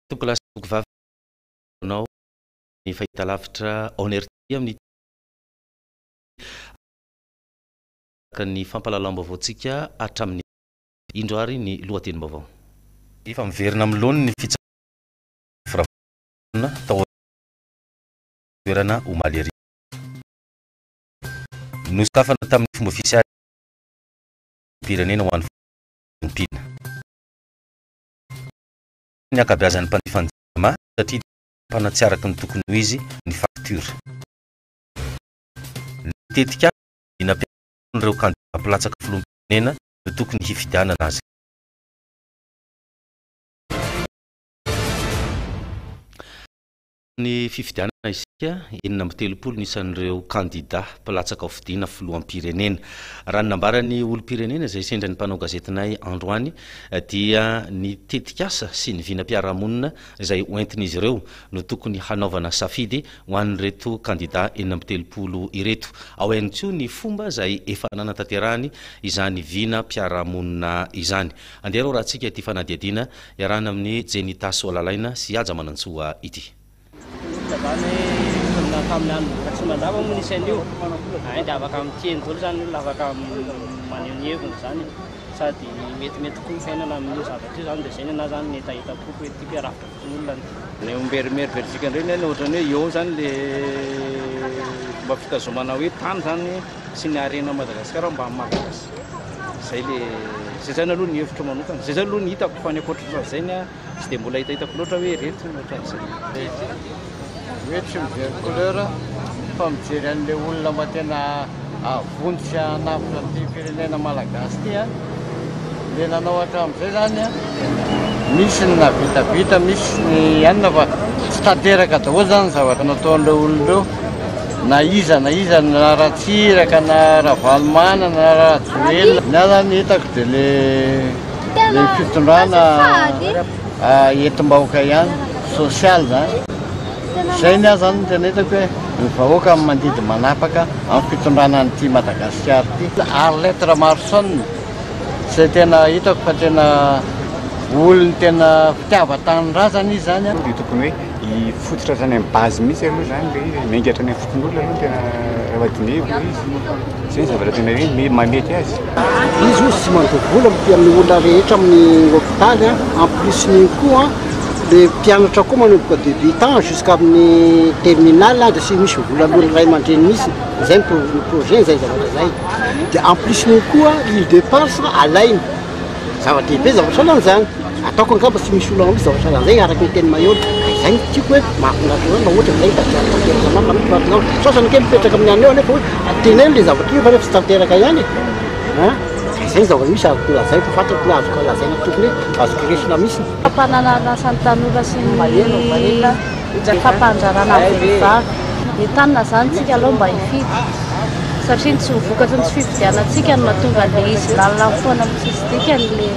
Tokolasy vavy nao ny fahitalavitra onerty amin'ny ny fampalalam-baovaontsika hatramin'ny indroary ny lohatenim-baovao. Efa miverina amin'lony ny fitsaboana tao toerana omaly ery. Nosokafana tamin'ny fomba ofisialy pirenena ho an'ny mpina. Ny akabeazan'ny mpandifanjama satria mpanatsiaraka ny tokony ho izy ny facture. Tetika inampian'ireo kandidata mpilatsaka filoham-pirenena no tokony hifidianana azy. Ny fifidianana isika 930 nisan'ireo kandida mpilatsaka ho fidiana filoham-pirenena. Raha ny nambarany olom-pirenena izay sendra ny mpanao gazetinay androany dia ny tetikasa sy ny vinam-piarahamonina izay hoentin'izy ireo no tokony hanaovana safidy ho an'ireto kandida 930 ireto. Ao ihany koa ny fomba izay efa nanantanterahany izany vinam-piarahamonina izany. Andeha raha antsika ity fanadihadiana iarahana amin'ny Jenita Soalalaina sy Aja Manantsoa ity. Zany kamnano tsy mandava mo nisan'io dia afaka miteny daholo zany olona afaka manehohevina zany sady metimety koa fiainana amin'io zavatra io zany dia zay na zany ny tahitapoko hoe ty mpiarafitra olona ny omberimery versika indray ny ohatrany hoe eo zany le mba fitazomana hoe tany zany sy ny arena Madagasikara mba malagasy zay le zay zany aloha ny hevitra manokana zay zany aloha ny hitako fa ny ankoatran'izay ny tsy dia mbola hitako loatra hoe reto ohatran'izay. Hoe tsy mijery couleur fa mijery an'le olona mba tena avontsy hanafitra ny firenena malagasy ty le nanao hatramin'izay zany misy ny navitabita misy ny anina fa tsy tanteraka daholo zany zavatra nataon'ireo olon'ireo na iza na ratsiraka na ravalomana na rajoelona ny ahy zany hitako dia le fitondrana entim-bahoaka ihany sosialy zany zay ny ahy zany tena hitako hoe ny vahoaka mandidy manapaka amin'ny fitondrana an'ity Madagasikara ity. Arletra Marsone zay tena hitako fa tena olony tena fitiava-tanin-drazana izy zany dia tokony hoe hifototra zany amin'ny base mihitsy aloha zany le mengatra ny foton'olona aloha tena ravadinevo izy zay ny zavatra tena hoe mamety azy. Izy io tsy mandovola amin'ny olona rehetra amin'ny hôpitaly en plus ny koa le mpianatra koa manomboka de 8 ans jusqu'à amin'ny terminal dia sy misy volalony ray aman-dreny mihitsy zay ny projet zay zavatra zay dia en plus ny koa l'île de Pars alainy zava-dehibe zavatra lan'izany ataoko angamba tsy misy olona misy zavatra lan'izay araka ny teny Mayolo izay ny tiako hoe mahafinaritra na ohatra zay tatiatanteraka sasany kely mipetraka amin'ny any eo nefa hoe teneny le zavatra io fa nefa tsy tanteraka ihany zay zavatra misy azoko lazay fa fantako hoe azoko lazaina tokony hoe azoko resina misy fampananana san'ny tanora sy ny fampanjarana vehivavy ny tanina zany tsika aloha mba hifidy satria ny tsy vokatry ny tsy fifidianantsika no mahatonga le izy lalina foana mitsisitika le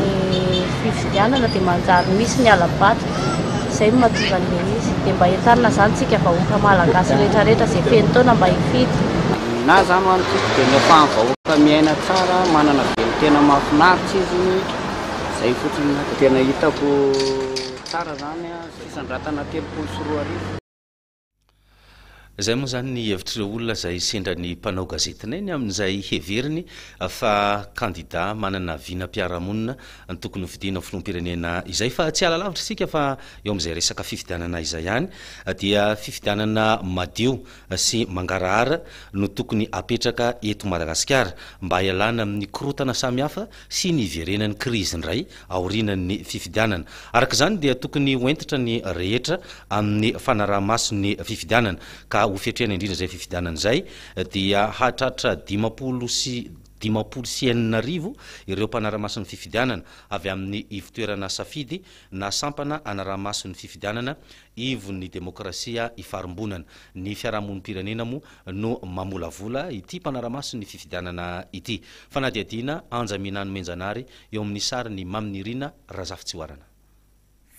fifidianana dia manjary misy ny alabatra zay mahatonga le izy dia mba entanina zany tsika vahoaka malagasy rehetrarehetra zay feno taona mba hifidy. Na zany ho antsika dia nefa vahoaka miaina tsara manana velo tena mahafinaritra izy zay fotsiny tena hitako tsara zany fisandratana 340. Zay moa zany ny hevitr'ireo olona izay sendra ny mpanao gazetinay amin'izay heveriny fa kandida manana vinam-piarahamonina ny tokony fidiana filoham-pirenena izay fa tsy alalavitra isika fa eo amin'izay resaka fifidianana izay ihany dia fifidianana madio sy mangarahara no tokony apetraka eto Madagasikara mba hialana amin'ny korotana samihafa sy ny iverenan'ny krizy indray aorianan'ny fifidianana. Araka izany dia tokony hoentitra ny rehetra amin'ny fanaraha-mason'ny fifidianana ka ho fetrena indrindra zay fifidianana zay dia hatratra 50 ireo mpanara-mason'ny fifidianana avy amin'ny ivitoerana safidy na sampana anaraha-mason'ny fifidianana ivon'ny demokrasia ifarimbonana ny fiarahamonim-pirenena moa no mamolavola ity mpanara-mason'ny fifidianana ity. Fanadihadiana Anjaminano Menjanary eo amin'ny sary ny Maminirina Razafy Tsiwarana.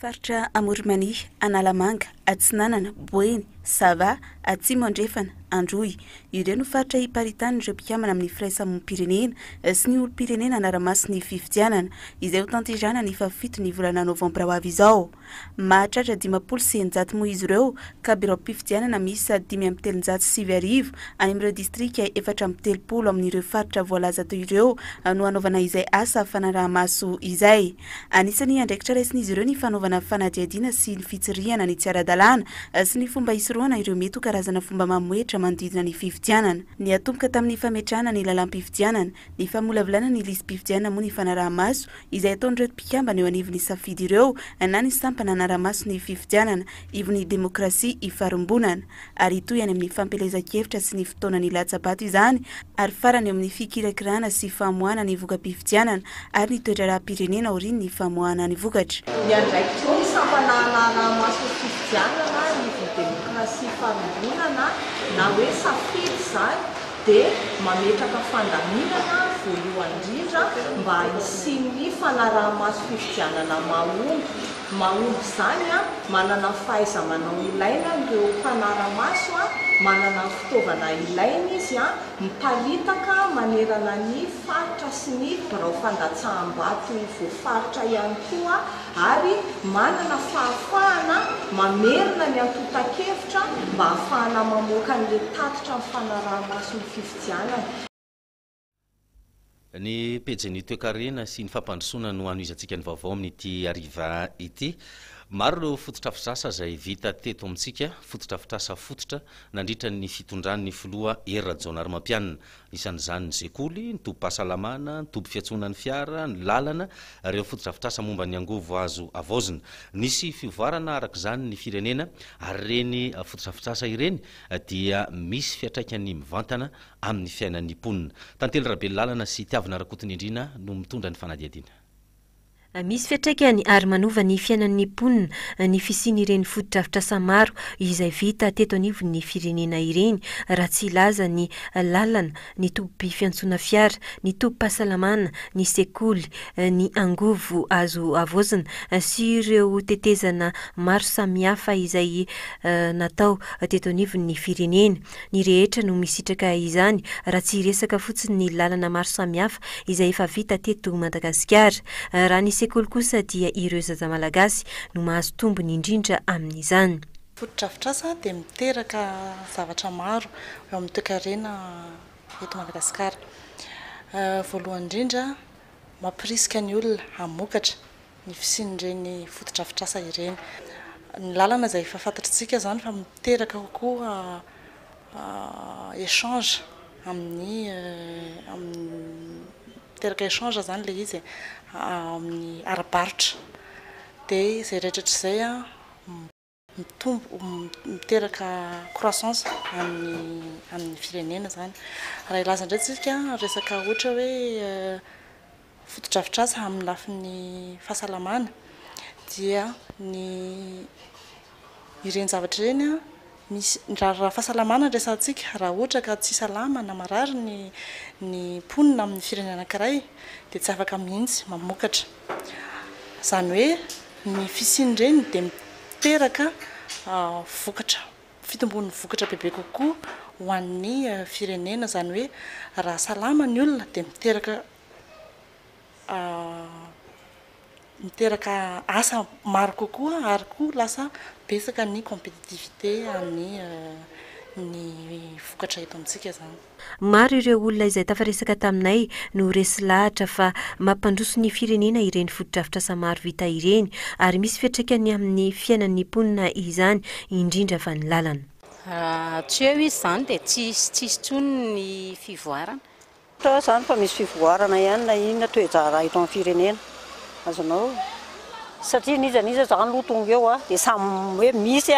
Faritra Amorimany, Analamanga, Atsinanana, Boeny Sava, Atsimandrefana, Androy. Ireo no faritra iparitany ireo mpikamana amin'ny firaisamonim-pirenena sy ny olo-pirenena anara-maso ny fifidianana izay ho tanterana ny 7 ny volana novambra ho avy izao. Mahatratra 500 moa izy ireo ka biro mpifidianana misy 537 any amin'ireo distrika 430 amin'ireo faritra voalaza teo ireo no hanaovana izay asa fanaraha-maso izay. Anisany andraikitra raisin'izy ireo ny fanaovana fanadihadiana sy ny fitsiriana ny tsy ara-dalàna sy ny fomba isoroana ireo mety ho karazana fomba mamoetra manodidina ny fifidianana. Ny atomboka tamin'ny fametrahana ny lalam-pifidianana, ny famolavolana ny lisy-pifidianana moa ny fanaraha-maso izay ataon'ireo mpikambana eo anivon'ny safidy ireo na ny sampana anara-maso ny fifidianana ivon'ny demokrasia ifarombonana. Ary toy any amin'ny fampelezan-kevitra sy ny fotoana ny latsabato izany ary farany eo amin'ny fikirakirana sy famoahana ny voka-pifidianana ary ny toetra raha-pirenena aoriny ny famoahana ny vokatra. Ny andraikitra ny sampana anara-maso fifidianana demokrasia farombonana na hoe safidy izany dia mametraka fandaminana voalohany indrindra mba hisian'ny fanaraha-maso fifidianana mahomby izany manana fahaiza-manao ilaina ireo mpanara-maso manana fitaovana ilaina izy miparitaka manerana ny faritra sy ny birao fandatsaham-bato voafaritra ihany koa ary manana fahafahana mamerina ny antotan-kevitra mba hahafahana mamoaka an'ilay tatitra ny fanaraha-maso ny fifidianana. Ny pejany toekarena sy ny fampandrosoana no anoizantsika ny vaovao amin'ity ariva ity. Maro ireo fototra-fitrasa izay vita teto amintsika, fototra-fitrasa fototra nandritra ny fitondran'ny filoha Rajaonarimampianina. Isan'izany ny sekoly, ny tobim-pahasalamana, ny tobim-fiantsonan'ny fiara, ny lalana, ireo fototra-fitrasa momba ny angovo azo avaozina. Nisy fivoarana arak'izany ny firenena ary reny fototra-fitrasa ireny dia misy fiatraikany mivantana amin'ny fiainan'ny mponina. Tantely Rabely lalana sy Tiavina Rakotonyindrina no mitondra ny fanadihadiana. Misy fiatraikany ary manova ny fiainan'ny mponina ny fisian'ireny fototra-fitrasa maro izay vita teto anivon'ny firenena ireny raha tsy ilaza ny lalana, ny tobim-piantsona fiara, ny tobim-pahasalamana, ny sekoly, ny angovo azo avaozina sy ireo tetezana maro samihafa izay natao teto anivon'ny firenena. Ny rehetra no misitraka izany raha tsy resaka fotsiny ny lalana maro samihafa izay efa vita teto Madagasikara. Raha ny sekoly kosa dia ireo zaza malagasy no mahazo tombony indrindra amin'izany. Fototra-fitrasa dia miteraka zavatra maro eo amin'ny toekarena eto Madagasikara. Voalohany indrindra mampirisika ny olona hamokatra ny fisian'ireny fototra-fitrasa ireny. Ny lalana izay efa fantatritsika izany fa miteraka kokoa échange amin'ny miteraka échange zany le izy amin'ny ara-baritra dia izay rehetratr'izay miteraka croissance amin'ny firenena zany. Raha ilaza indray tsika resaka ohatra hoe fototra-fitrasa amin'ny lafin'ny fahasalamana dia ny ireny zavatra ireny misy raha fahasalamana resantsika raha ohatra ka tsy salama na marary ny mponina amin'ny firenena anankiray dia tsy afaka mihitsy mamokatra. Izany hoe ny fisian'ireny dia miteraka vokatra, fitombon'ny vokatra bebe kokoa ho an'ny firenena. Izany hoe raha salama ny olona dia miteraka asa maro kokoa ary koa lasa betsaka ny compétitivité ny vokatra eto amintsika izany. Maro ireo olona izay tafaresaka taminay no resy lahatra fa mampandroso ny firenena ireny fototra-fitrasa maro vita ireny ary misy fiatraikany amin'ny fiainan'ny mponina izany indrindra fa ny lalana. Tsy eo izy izany dia tsisy tsony ny fivoarana. Izany fa misy fivoarana ihany na inona toejara eto amin'ny firenena azonao satria niza zany lotonga eo dia samy hoe misy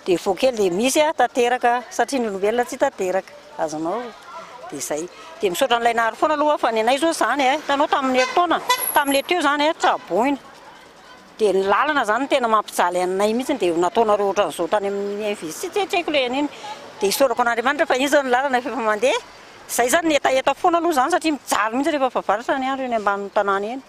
dia voakely dia misy tanteraka satria ny olombelona tsy tanteraka azonao dia izay dia misaotra an'ilay nahary foana aloha fa ny anay zao izany tanao tamin'ny taona tamin'ilay teo izany tsaboina dia ny lalana izany tena mampijaly anay mihitsy dia nataonareo ohatran'izao tany amin'ny investi tsy haiko le aniny dia isaorako an'Andriamanitra fa izy ny lalana efa mandeha izay zany ny etaeta foana aloha izany satria mijaly mihitsy rehefa favaratra ny andro eny ambanin'ny tanàna eny.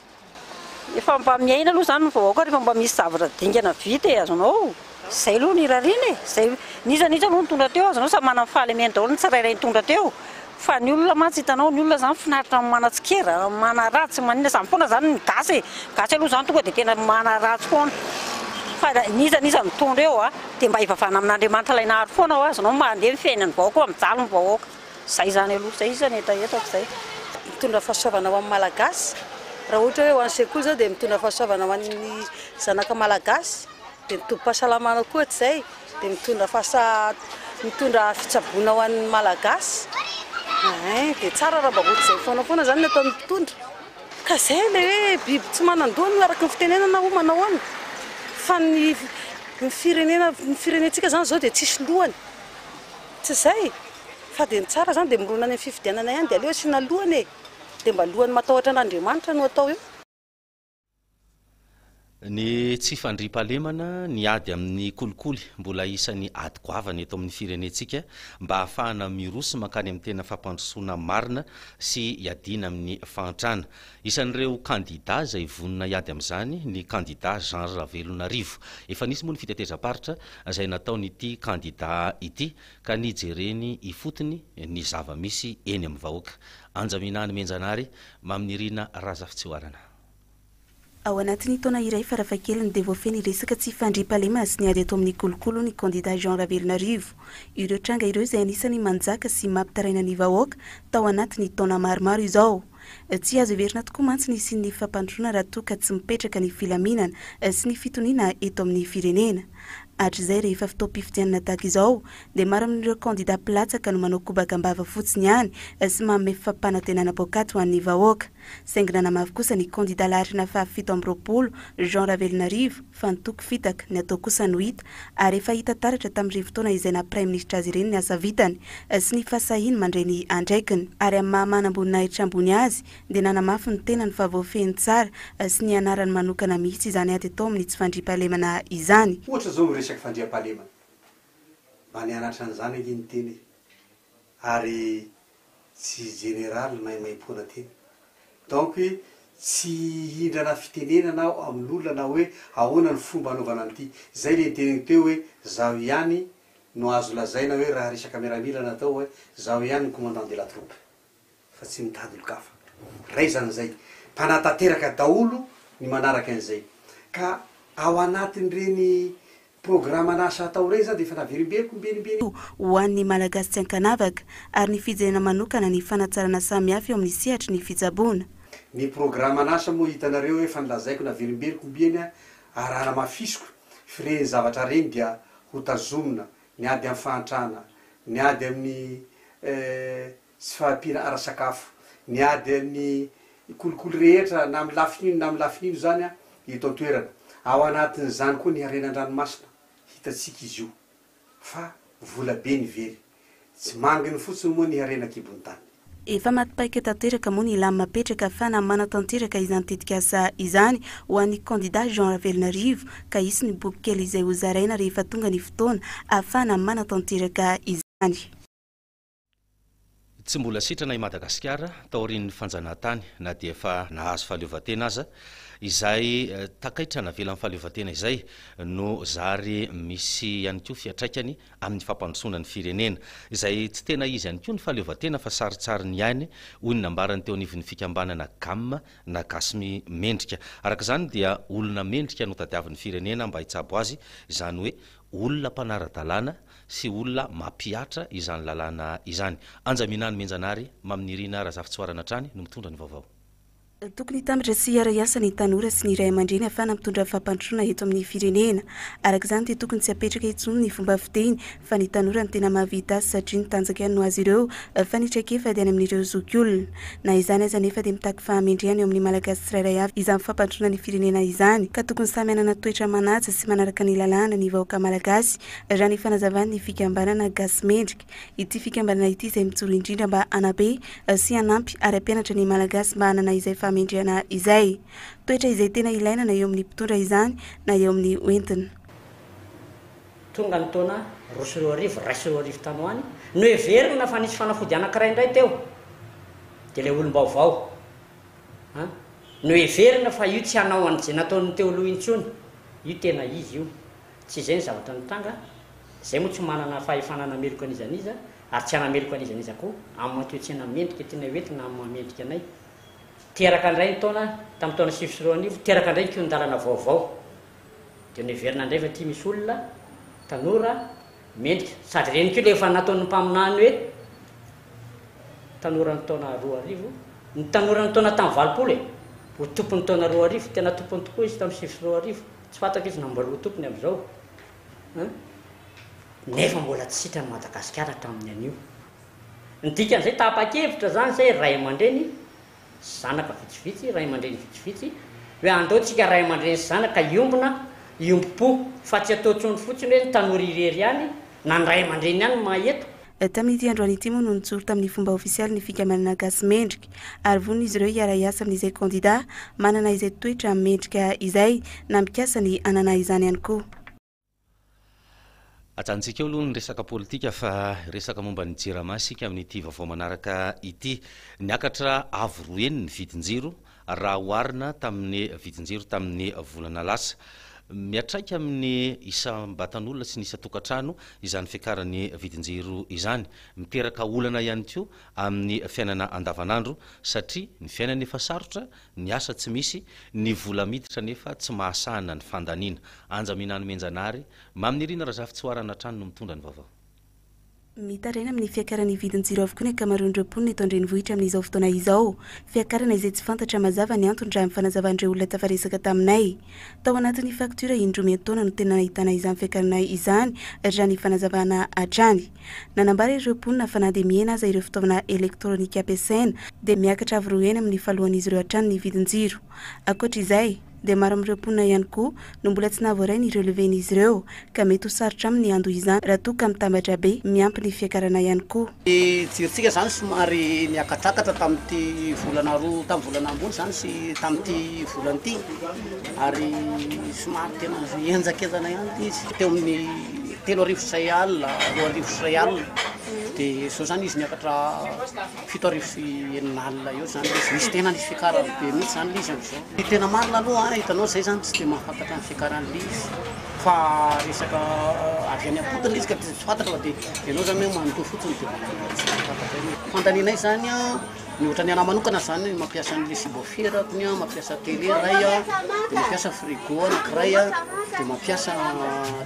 Efa mba miaina aloha izany ny vahoaka rehefa mba misy zavatra dingana vita azonao zay aloha ny rariny zay nizanisa aloha nitondra teo azanao sa manana fahalemena daholo ny tsirairay nitondra teo fa ny olona mantsy hitanao ny olona zany finaritra manatsikera mana ratsy manina zany foana zany ny gasy aloha zany tonga dia tena mana ratsy foana fa nizanisa mitondra eo dia mba hivavana amin'Andriamanitra ilay nahary foana ao azanao mandeha fiainany vahoaka mijaly ny vahoaka zay zany aloha zay izy zany etaetako zay mitondra fahasoavana ho amin'ny malagasy raha ohatra hoe ho an'ny sekoly zao dia mitondra fahasoavana ho an'ny zanaka malagasy dia mitombo-pahasalamana koa zay dia mitondra fitsaboana ho an'ny malagasy dia tsara raha mba ohatra zay foana zany natao mitondra ka zay le hoe biby tsy manan-doha miaraka ny fitenenana ho manao any fa ny firenentsika zany zao dia tsisy lohany tsy zay fa dia tsara zany dia mirona any amin'ny fifidianana ihany dia aleo asiana lohany dia mba lohany matahotra an'Andriamanitra no atao eo. Ny tsy fandriam-pahalemana ny ady amin'ny kolikoly mbola isan'ny ady goavana eto amin'ny firenentsika mba ahafahana miroso makany amin'ny tena fampandrosoana marina sy iadiana amin'ny fahantrana. Isan'ireo kandida izay vonona iady amin'izany ny kandida Jean Ravelonarivo. Efa nisy moa ny fitetezam-paritra izay nataon'ity kandida ity ka nijereny ifotony ny zava-misy eny amin'ny vahoaka. Anjaminany Menjanary maminirina Razafitsioarana. Ao anatin'ny taona iray farafahakeliny dia voafeny resaka tsy fandriam-pahalemana sy ny ady eto amin'ny kolokolo ny kandida Jean Ravelonarivo. Ireo tranga ireo izay anisany manjaka sy mampitaraina ny vahoaka tao anatin'ny taona maromaro izao. Tsy azo heverina tokoa mantsy ny sy ny fampandrosoana raha toa ka tsy mipetraka ny filaminana sy ny fitoniana eto amin'ny firenena. Hatr'izay rehefa fotoam-pifidianana tahaka izao dia maro amin'ireo kandida mpilatsaka no manao kobakambava fotsiny ihany sy manome fampanantenana poakaty ho an'ny vahoaka. Saingy namavy kosa ny kandida laharana fahafito amby roapolo Jean Ravelonarivo fa nitoko fitaka ny atao kosa no hita ary efa hita taratra tamin'ireny fotoana izay na Prime Ministra azy ireny ny asa vitany sy ny fasahiny mandray ny andraikiny ary amin'ny mahamanam-boninahitra ambony azy dia nanamafy ny tenany fa voafeny tsara sy ny anarany manokana mihitsy izany ady atao amin'ny tsy fandriam-pahalemana izany. Ohatra zao miresaka fandriam-pahalemana mba nianatra an'izany iny teny ary tsy général maimaimpona teny donc tsy hindrana fitenenana amin'olona na hoe ahoana ny fomba anaovana an'ity zay le teneny teo hoe zaho ihany no azo lazaina hoe raha resaka miaramila natao hoe zaho ihany ny commandant de la troupe fa tsy mitady olo-kafa raizan'izay mpanatateraka daholo ny manaraka an'izay ka ao anatin'ireny programme anasa atao rey zany dia efa naverimberiko mbenimbeny ho an'ny malagasy tsy ankanavaka ary ny fijerena manokana ny fanatsarana samihafa eo amin'ny sehatry ny fitsaboana. Ny programme anasa moa hitanareo hoe efa nilazaiko naverimberiko mbeny arahana mafisiko fireny zavatra reny dia ho tazomina ny ady amin'ny fahantrana ny ady amin'ny tsy fahampiana ara-sakafo ny ady amin'ny kolikoly rehetra na amin'ny lafinino zany hito toerana ao anatin'izany koa ny harenan-dranomasina hitatsika izy io fa vola be ny very tsy manginy fotsiny moa ny harenan-kibony tany. Efa matipaika tanteraka moa ny ilany mapetraka fa na manatanteraka izany tetika asa izany ho an'ny kandida Jean Ravelonarivo ka isy ny boky kely izay ho zaraina rehefa tonga ny fotoana ahafahana manatanteraka izany. Tsy mbola sitrana i Madagasikara taorian'ny fanjanahantany na dia efa nahazo fahaleovantena aza izay takaitra navelan'ny fahaleovantena izay no zary misy ihany koa fiatraikany amin'ny fampandrosoana ny firenena izay tsy tena izy ihany koa ny fahaleovantena fa saritsary ny ihany hoy ny nambarany teo anivon'ny fikambanana GAM na gasy mendrika. Araka izany dia olona mendrika no tadiavin'ny firenena mba hitsabo azy izany hoe olona mpanara-dalàna sy olona mampiatra izany lalàna izany. Anjaminany Menjanary maminirina Razafitsioarana trany no mitondra ny vaovao. Tokony tambatra sy hiara-iasa ny tanora sy ny ray aman-dreny ahafahana mitondra fampandrosoana eto amin'ny firenena. Araka izany dia tokony tsy hapetraka intsony ny fomba fiteny fa ny tanora ny tena mahavita azy satria ny tanjaka no azy ireo fa ny traikefa dia any amin'ireo zokiolona. Na izany aza nefa dia mitaky fahamendrehany eo amin'ny malagasy tsirairay avy izany fampandrosoana ny firenena izany ka tokony samy hanana toetra manaja sy manaraka ny lalàna ny vahoaka malagasy raha ny fanazavany ny fikambanana gasy mendrika. Ity fikambanana ity izay mijoro indrindra mba hanabe sy hanampy ary hampianatra ny malagasy mba hanana izay famendrehana izay. Toetra izay tena ilaina na eo amin'ny mpitondra izany na eo amin'ny oentina. Tonga ny taona roa arivo tanoany no heverina fa nisy fanafody anankiray indray teo dia ilay olom-baovao no heverina fa io tsy hanao an'izay nataony teo aloha intsony io tena izy io tsy izay ny zavatra nitranga zay moa tsy manana fahefanana ameliko an'izaniza ary tsy anameliko an'izaniza koa amin'ny matoetsena mendrika tiana hoentina amin'ny mamendrika anay teraka indray ny taona tamin'ny taona 20 teraka indray nkiondalana vaovao dia neverina indray fa tia misy olona tanora mendrika sady reny keo le efa nataon'ny mpaminany hoe tanora ny taona 2 ny tanora ny taona tamin'ny 20 ho tompony taona 2 tena tompony tokoa izy tamin'ny 20 tsy fantako izy nambaroa tompony amin'izao nefa mbola tsy sitrany Madagasikara tamin'ny anio ny dikan'izay tapa-kevitra zany zay ray aman-dreny zanaka vitsivitsy ray aman-dreny vitsivitsy hoe andaotsika ray aman-dreny zanaka iombona iombo-po fa tsy atao tsony fotsiny hoe ny tanora irery ihany na ny ray aman-dreny ihany maheto tamin'ity androany ity moa no nijoro tamin'ny fomba ofisialy ny fikamanana gasy mendrika ary vonona izy ireo hiara-iasa amin'izay kandida manana izay toetra mendrika izay na mikasa ny anana izany ihany koa ajantsika eo aloha ny resaka politika fa resaka momba ny jiramasika amin'ity vaovao manaraka ity niakatra avo roeny ny vidinjiro raha oarina tamin'ny vidinjiro tamin'ny volana lasa miatraika amin'ny isam-batan'olona sy ny isa-tokantrano izany fiakaran'ny vidinjiro izany miteraka olana ihany koa amin'ny fiainana andavanandro satria ny fiainana efa sarotra ny asa tsy misy ny vola miditra nefa tsy mahasahana ny fandaniana anja minano menjanary mamin'irina raha zafy tsy hoarana trano no mitondra ny vaovao mitarena amin'ny fiakaran'ny vidinjiro avokoa ny akamaroan'ireo mponina eto andrenivohitra amin'izao fotoana izao fiakarana izay tsy fantatra mazava ny antony raha mifanazavandreo olona tafaresaka taminay tao anatin'ny faktura indromy taona no tena nahitana izany fiakarana izany raha ny fanazavana hatrany nanambara ireo mponina fa na dia miena aza ireo fitaovana elektronika ampiasaina dia miakatra avy roena amin'ny falohan'izy ireo hatrany ny vidinjiro ankoatra izay dia maro amin'ireo mponina ihany koa no mbola tsy nahavoarainy ireo leven'izy ireo ka mety ho sarotra amin'ny ando izany raha toa ka mitambatra be miampy ny fiakarana ihany koa jirontsika zany somary niakatrakatra tamin'ity volana roa tamin'ny volana ambony zany sy tamin'ity volana ity ary somary tena enjakezana ihany izy teo amin'ny 3 say alina 2 say alina dia zao zany izy niakatra 7 sy 9 alina eo zany misy tena nisy fiakarany be mihitsy zany izy am'izao tena marina aloha hitanao zay zany tsy dia mahafantatra ny fiakaran'le izy fa resaka avy any am-potiny izy ka tsy fantatra fa dia ianao zany hoe manoto fotsiny dia fandaninay zany a ny ohatrany ana manokana zany mampiasa an'le subwooferakony a mampiasa télé ray a dia mampiasa frigo anankiray a dia mampiasa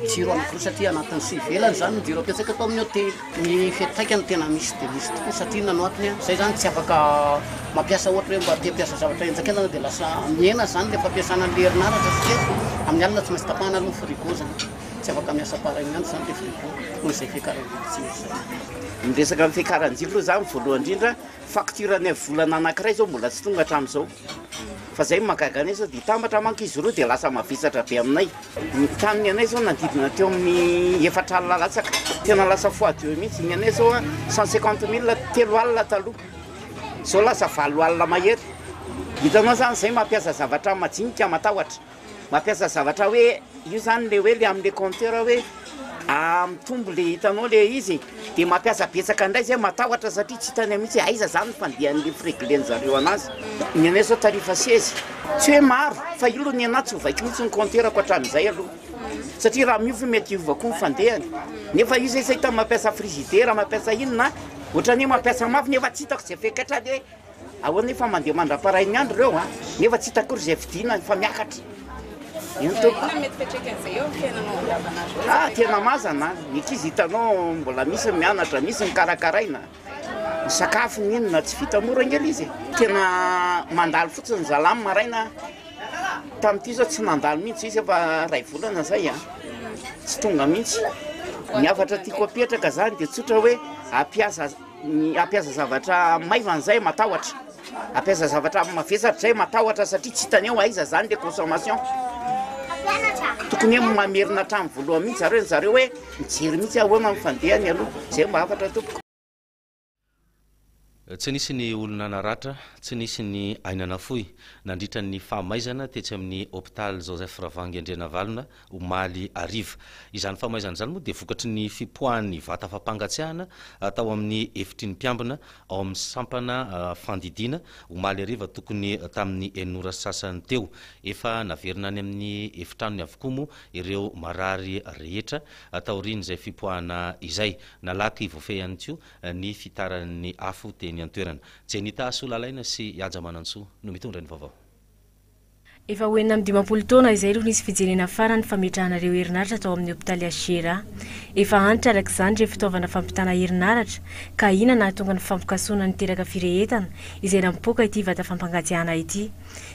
jiro anankiroa satria anatin'ny sy ivelany zany ny jiro ampiasaika atao amin'ny hôtely ny fiatraikany tena misy dia misy tokoa satria nanoatiny a zay zany tsy afaka mampiasa ohatra hoe mba te hampiasa zavatra enjakendana dia lasa miena zany le fampiasana an'le herinaratra satria amin'ny alina tsy maintsy tapahana aloha frigo zany tsy afaka miasa pareil andro zany le frigo noho izay fiakaran'jiro ny resaka amin'ny fiakaran'jiro zany voalohany indrindra facture ny volana anankiray zao mbola tsy tonga hatramin'izao fa zay mahagaga zao dia tambatra manko izy roa dia lasa mavisatra be aminay ny taniny anay zao nandidina teo amin'ny 4 alina latsaka tena lasa foady eo mihitsy ny anay zao 150 000 3 alina taloha zao lasa 4 alina mahery hitanao zany zay mampiasa zavatra majinika matahotra mampiasa zavatra hoe io zany le hoe le amin'le compteur hoe mitombo le hitanao le izy dia mampiasa betsaka indray zay matahotra satria tsy hitany mihitsy aiza zany fandehan'le frigleny zareo anazy ny anay zao tarifa 16 tsy hoe maro fa io aloha ny anahy tsy hovaiko mihitsy ny compteurako hatramin'izay aloha satria raha miova mety iovako ny fandehany nefa io zay hitany mampiasa frizidera mampiasa inona ohatrany mampiasa mafy nefa tsy hitako zay fekatra le ahoana efa mandeha mandra-paray ny andro reo nefa tsy hitakory zay vidina fa miakatra tena mazana mikizy hitanao mbola misy mianatra misy mikarakaraina ny sakafo ninona tsy vita mora ngely izy tena mandalo fotsiny zalamy maraina tamin'ity zao tsy nandalo mihitsy izy efa ray volana zay tsy tonga mihitsy ny afatra tiako apetraka zany dia tsotra hoe ampiasa zavatra maivan'izay matahotra ampiasa zavatra mavesatra zay matahotra satria tsy hitany eo aiza zany le consommation tokony hoe mamerina hatramy voalohany mihitsy zareo hoe mijery mihitsy ahoana ny fandehany aloha zay mba afatra tompoko tsy nisy ny olona naratra tsy nisy ny ainana foy nandritra ny fahamaizana tetsy amin'ny hôpital Joseph Ravangy Andrenavalona omaly ariva izany fahamaizana izany moa dia vokatry ny fipoahan'ny vata fampangatsiahana atao amin'ny efitry ny mpiambina ao amin'ny sampana fandidiana omaly ariva tokony tamin'ny enora sasany teo efa naverina any amin'ny efitranony avokoa moa ireo marary rehetra atao riny izay fipoahana izay nalaky voafehy ihany koa ny fitaran'ny afo teny antoerana Jenita Solalaina sy Yaja Manantsoa no mitondra ny vaovao. Efa hoenina amin'ny 20 taona izay roa nisy fijerena farany fametrahanareo herinaratra atao amin'ny hôpitaly Gera. Efa antitra araka izany ireo fitaovana fampitana herinaratra ka ina nahatonga ny fampikasoana niteraka firehetana izay nampoaka ity vata fampangatsiahana ity.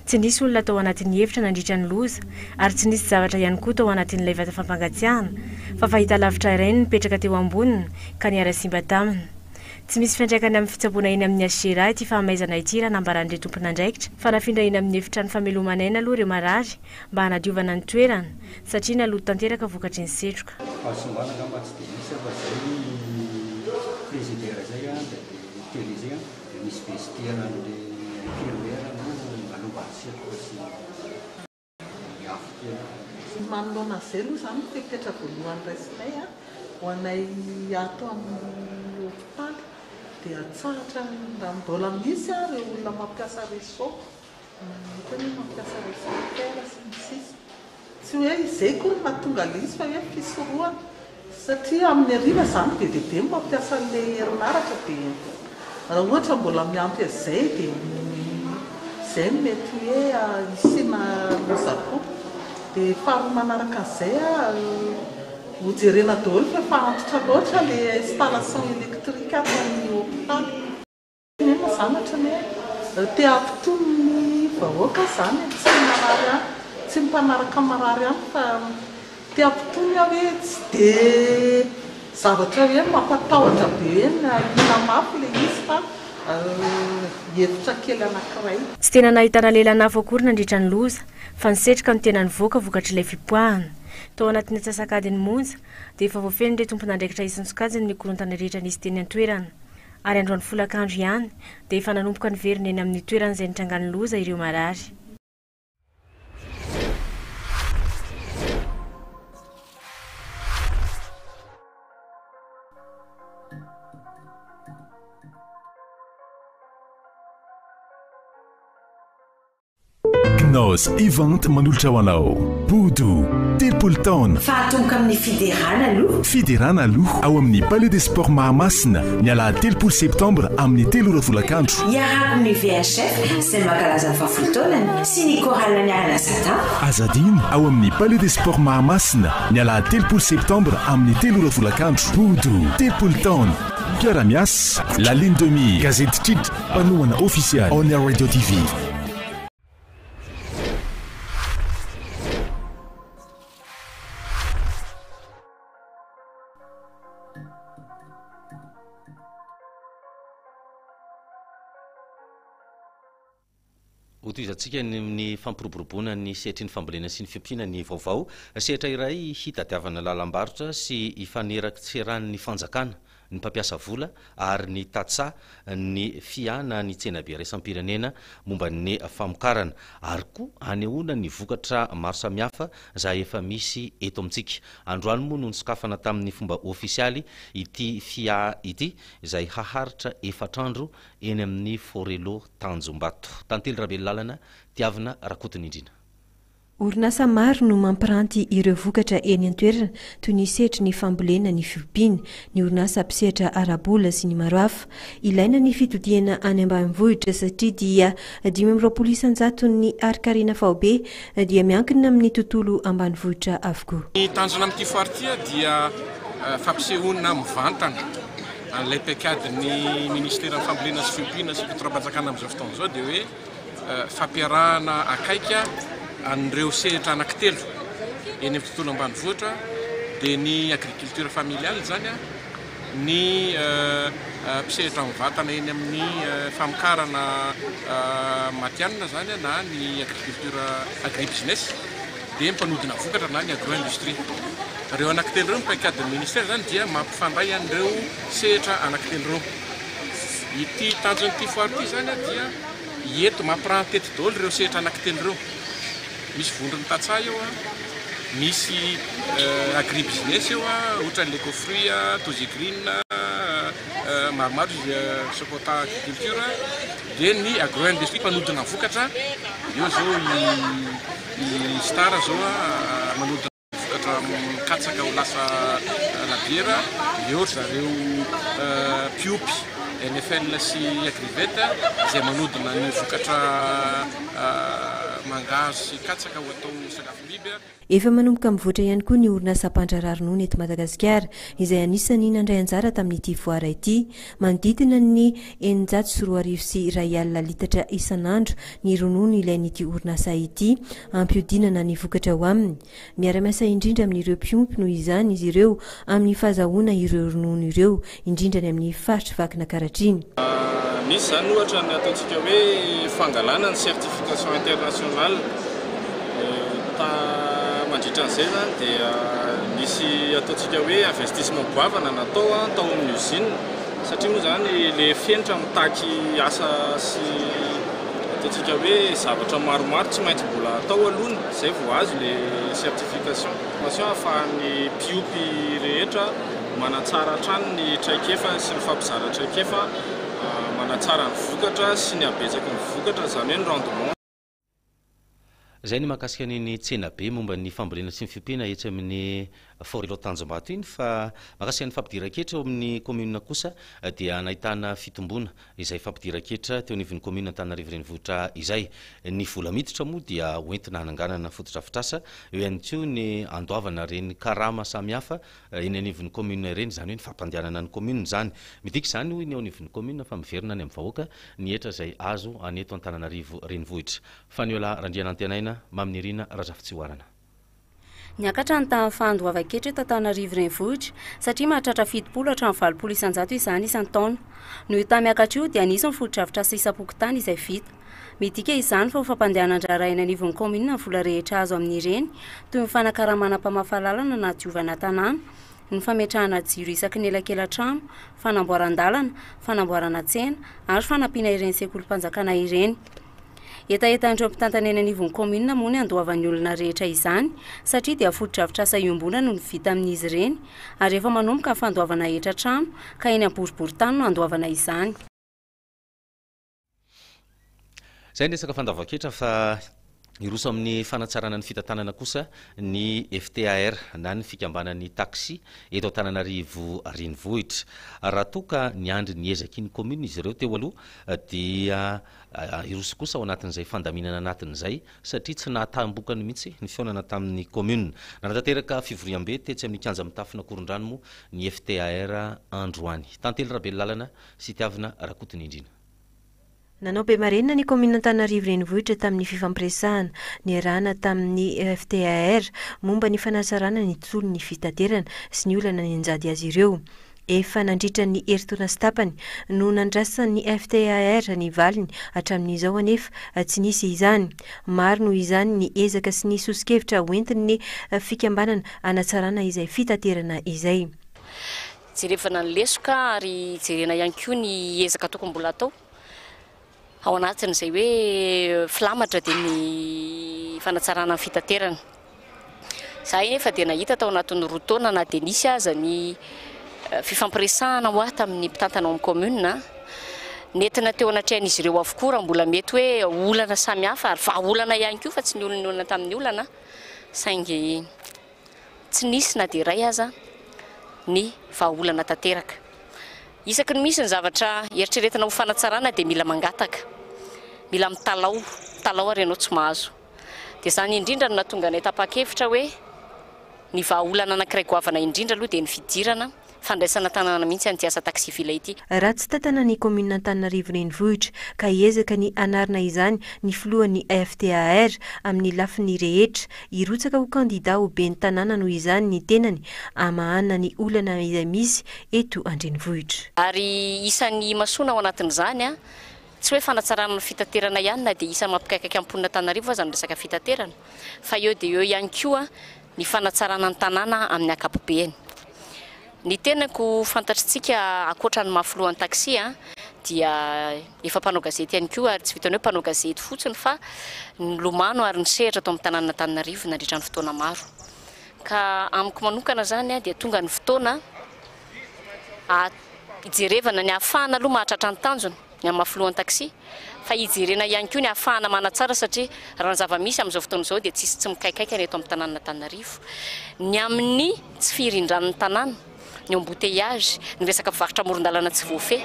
Tsy nisy olona tao anatin'ny efitra nandritra ny loza ary tsy nisy zavatra ihany koa tao anatin'ilay vata fampangatsiahana fa fahita lavitra iray no mipetraka teo amboniny ka niara simba taminy. Tsy misy fiantraikany amin'ny fitsaboana eny amin'ny Gera ity fahamaizana ity raha nambaran'ireo tompon'andraikitra fa nafindra eny amin'ny efitrano famelomanaina aloha ireo marary mba hanadiovana ny toerana satria naloto tanteraka vokatry ny setroka. Fahasimbanaka mba tsy dia misy fa zay frizidera zay dia tele zay dia misy vesitera an'ilay infirmiera no anaovany setroka sy afo kely. Manoloana izay aloha izany fepetra voalohany raisinay ho anay ato amin'ny hôpitaly dia atsahatra raha mbola misy ireo olona mampiasa réseau tena mampiasa réseau tera sy ny sisa tsy hoe izay koa no mahatonga izy fa hoe fisoroha satria amin'ny ariva izany be dia be mampiasa an'ilay herinaratra dia raha ohatra mbola miampy izay dia izay mety hoe isina lozako dia faharoa manaraka an'izay hojerena daholo fa efa antitra loatra le installation électrique ato amin'ny hôpitaly. Nena zanatra ny te ampitony vahoaka izany tsy mpanaraka marary any fa te ampitony hoe tsy dia zavatra hoe mampatahotra be hoe ina mafy le izy fa hevitra kely anankiray. Tsy tena nahitana lehilahy akory nandritra ny loza fa nisetrika no tena nivoaka vokatry ilay fipoahana. Tao anatin'ny atsasakadiny monja dia efa voafeny ireo tompon'andraikitra isan-tsokajiny ny korontana rehetra nisy teny an-toerana ary androany folakandro ihany dia efa nanomboka ny verina eny amin'ny toerana izay nitrangany loza ireo marary. Nos event manolotra ho anao Boudou Tepolton fahatonga amin'ny Fiderana aloha ao amin'ny Palais des Sports Mahamasina ny alahady 3 septembre amin'ny 3 volakandro iarahako amin'ny VHF izay mankalaza ny fahafolontaonany sy ny chorale niarana Satan azadino ao amin'ny Palais des Sports Mahamasina ny alahady 3 septembre amin'ny 3 volakandro Boudou Tepolton mpiara-miasa la ligne de mire gazety titre panoana officiel on air radio TV. Hotoizantsika ny fampiroboroboana ny sehatry ny fambolena sy ny fiompiana ny vaovao sehatra iray hitadiavana lalam-barotra sy ifaneraka tseran'ny fanjakana ny mpampiasa vola ary ny tatsa ny fiana ny tsenabe raisam-pirenena momba ny famokarana ary koa anehoana ny vokatra maro samihafa izay efa misy eto amintsika. Androany moa no nisokafana tamin'ny fomba ofisialy ity fia ity izay haharitra efatrandro eny amin'ny Forelo Tanjombato. Tantely Rabely lalana tiavina rakotiny indrina. Orinasa maro no mampiranty ireo vokatra eny an-toerana toy ny sehatry ny fambolena ny fiompiana ny orinasa mpisehatra arabola sy ny maro hafa. Ilaina ny fitodiana any ambanivohitra satria dia 520 ny arikarena faobe dia miankina amin'ny tontolo ambanivohitra avokoa. Ny tanjona amin'ity foartia dia fampisehoana mivantana an'ilay paikadin'ny ministera ny fambolena sy fiompiana sy fitondraam-panjakana amin'izao fotoana izao dia hoe fampiarahana akaika an'ireo sehatra anankitelo eny amin'ny tontolo ambanivohitra dia ny agriculture familiale zany ny mpisehatra mivantana eny amin'ny famokarana matianina zany na ny agriculture agribusiness dia mpanodina vokatra na ny agro-industrie. Ireo anankitelo ireo mipaikadin'ny ministère zany dia mampifandray an'ireo sehatra anankitelo ireo. ity tanjon'ity foary ity zany dia ento mampiranty tety daholo ireo sehatra anankitelo ireo. Misy vondrony tatsay eo a, misy agri business eo a, ohatra ny lecofruit a, tozigreen maromaro sopota agriculture, dia ny agro-industrie mpanodina vokatra, eo zao i Star zao a manodina vokatra katsaka ho lasa labiera, eo zareo Piopy, NFL sy Agriveta izay manodina ny vokatra mangahazo sy katsaka ho atao sakafo biby. Efa manomboka mivoatra ihany koa ny orinasa mpandrararonono eto Madagasikara izay anisany nandray anjara tamin'ity voara ity, manodidina ny 940 litatra isan'andro ny ronono ilain'ity orinasa ity, ampiodinana ny vokatra ao aminy. Miara-miasa indrindra amin'ireo mpiompy noho izany izy ireo amin'ny fahazahoana ireo ronono ireo, indrindra ny amin'ny faritra vakina Karatriny. Misy zany ohatra ny ataontsika hoe fangalana ny certification internationale mandritra an'izay zany dia misy ataontsika hoe investissement boavana natao tao amin'ny usine, satria moa zany le fenitra mitaky asa sy ataontsika hoe zavatra maromaro tsy maintsy mbola atao alohany zay vao azo le certification ahafahan'ny mpiompy rehetra manatsara hatrany ny traikefa sy ny fampizara traikefa, manatsara ny vokatra sy ny abetsaka ny vokatra, zany hoe ny rendement. Zay ny mahakasika ny tsena be momba ny fambolena sy ny fiompiana etsy amin'ny Forelo Tanjombato iny, fa mahakasika ny fampidiran-ketra eo amin'ny commune kosa dia nahitana fitombona izay fampidiran-ketra teo anivon'ny commune Antananarivo renivohitra izay. Ny vola miditra moa dia hoentina hananganana fotodrafitrasa, eo ihany koa ny andoavana reny karama samihafa eny anivon'ny commune reny, zany hoe ny fampandehanana ny commune zany. Midika zany hoy ny eo anivon'ny commune fa miverina any amin'ny vahoaka ny etra izay azo aneto Antananarivo renivohitra. Faniola Randriana Antenaina, Maminirina Razafitsiwarana. Niakatra ny fandoava-ketra eto Antananarivo renivohitra satria mahatratra 70 hatramin'ny 80 isan-jato izany isan-taona. Noho ita miakatra io dia anisany fotodrafitrasa isam-pokotany izay vita. Midika izany fa ho fampandehanan-draraina anivon'ny commune ny vola rehetra azo amin'ireny, toy ny fanakaramana mpamafalalana na diovana tanàna, ny fametrahana jiro isaky ny elakelan-trano, fanamboaran-dalana, fanamboarana tsena ary fanampiana ireny sekolim-panjakana ireny. Etaetan'ireo mpitantanena anivon'ny commune moa ny andoavan'ny olona rehetra izany satria dia fotodrafitrasa iombona no vita amin'izy ireny, ary efa manomboka ny fandoavana etra-trano ka eny am-boriboritany no andoavana izany. Zay resaka fandoava-ketra fa iroso amin'ny fanatsarana ny fitantanana kosa ny FTAR na ny fikambanan'ny taxi eto Antananarivo renivohitra. Raha toka ny andry ny ezaky ny commune izy ireo teo aloha dia iroso kosa ao anatin'izay fandaminana anatin'izay satria tsy nahatambokany mihitsy ny fionana tamin'ny commune. Nanatanteraka fivoriam-be tetsy amin'ny kianja mitafina Korondrano moa ny FTAR androany. Tantely Rabely lalana sy tiavina Rakotony indrina. Nanao be marina ny commune Antananarivo renivohitra tamin'ny fifampiresahana niarahana tamin'ny FTAR momba ny fanatsarana ny tontolo ny fitaterana sy ny olana ny anjady azy ireo. Efa nandritra ny herintaona sy tapany no nandrasan'ny FTAR ny valiny hatramin'izao anefa tsy nisy izany. Maro noho izany ny ezaka sy ny sosikevitra hoentin'ny fikambanana anatsarana izay fitaterana izay. Jerevana ny lesoka ary jerena ihany koa ny ezaka tokony mbola atao ao anatin'izay hoe filamatra dia ny fanatsarana ny fitaterana. Zahay nefa dia nahita tao anatin'ny roa taona na dia nisy aza ny fifampiresahana ho tamin'ny mpitantana amin'ny commune, nentina teo anatrehan'izy ireo avokoa raha mbola mety hoe olana samihafa ary vahaolana ihany koa fa tsy ny olana tamin'ny olana, saingy tsy nisy na dia iray aza ny vahaolana tanteraka. Isaky ny misy ny zavatra eritreretina ho fanatsarana dia mila mangataka, mila mitalao ary ianao tsy mahazo. Dia zany indrindra no nahatonga ny tapa-kevitra hoe ny vahaolana anankiray goavana indrindra aloha dia ny fidirana fandraisana tanàna mihitsy an'ity asa taxi vila ity. Raha tsy tantana ny commune Antananarivo renivohitra ka hiezaka ny anarina izany ny filohan'ny FTAR amin'ny lafiny rehetra hirotsaka ho kandida ho ben'ny tanàna noho izany ny tenany amahana ny olana izay misy eto an-drenivohitra. Ary isan'ny masoana ao anatin'izany tsy hoe fanatsarana ny fitaterana ihany na dia isan'ny mampikaikaika amponina Antananarivo aza ny resaka fitaterana, fa eo dia eo ihany koa ny fanatsarana ny tanàna amin'ny akapobeany. Ny tenako fantatritsika akoatra ny mahafilohan'ny taxi dia efa mpanao gazety ihany koa ary tsy vitany hoe mpanao gazety fotsiny fa nilomano ary nisehatra atao amin'ny tanàna Antananarivo nandritra ny fotoana maro. Ka amiko manokana zany dia tonga ny fotoana ijerevana ny ahafahana aloha mahatratra ny tanjona ny amafloan'ny taxi fa ijerena ihany koa ny ahafahana manatsara satria raha ny zava-misy amin'izao fotoana izao dia tsisy tsy mikaikaika ny eto amin'ny tanàna Antananarivo. Ny amin'ny tsy firindran'ny tanàna, ny embouteillage, ny resaka mpivarotra amoron-dalana tsy voafehy.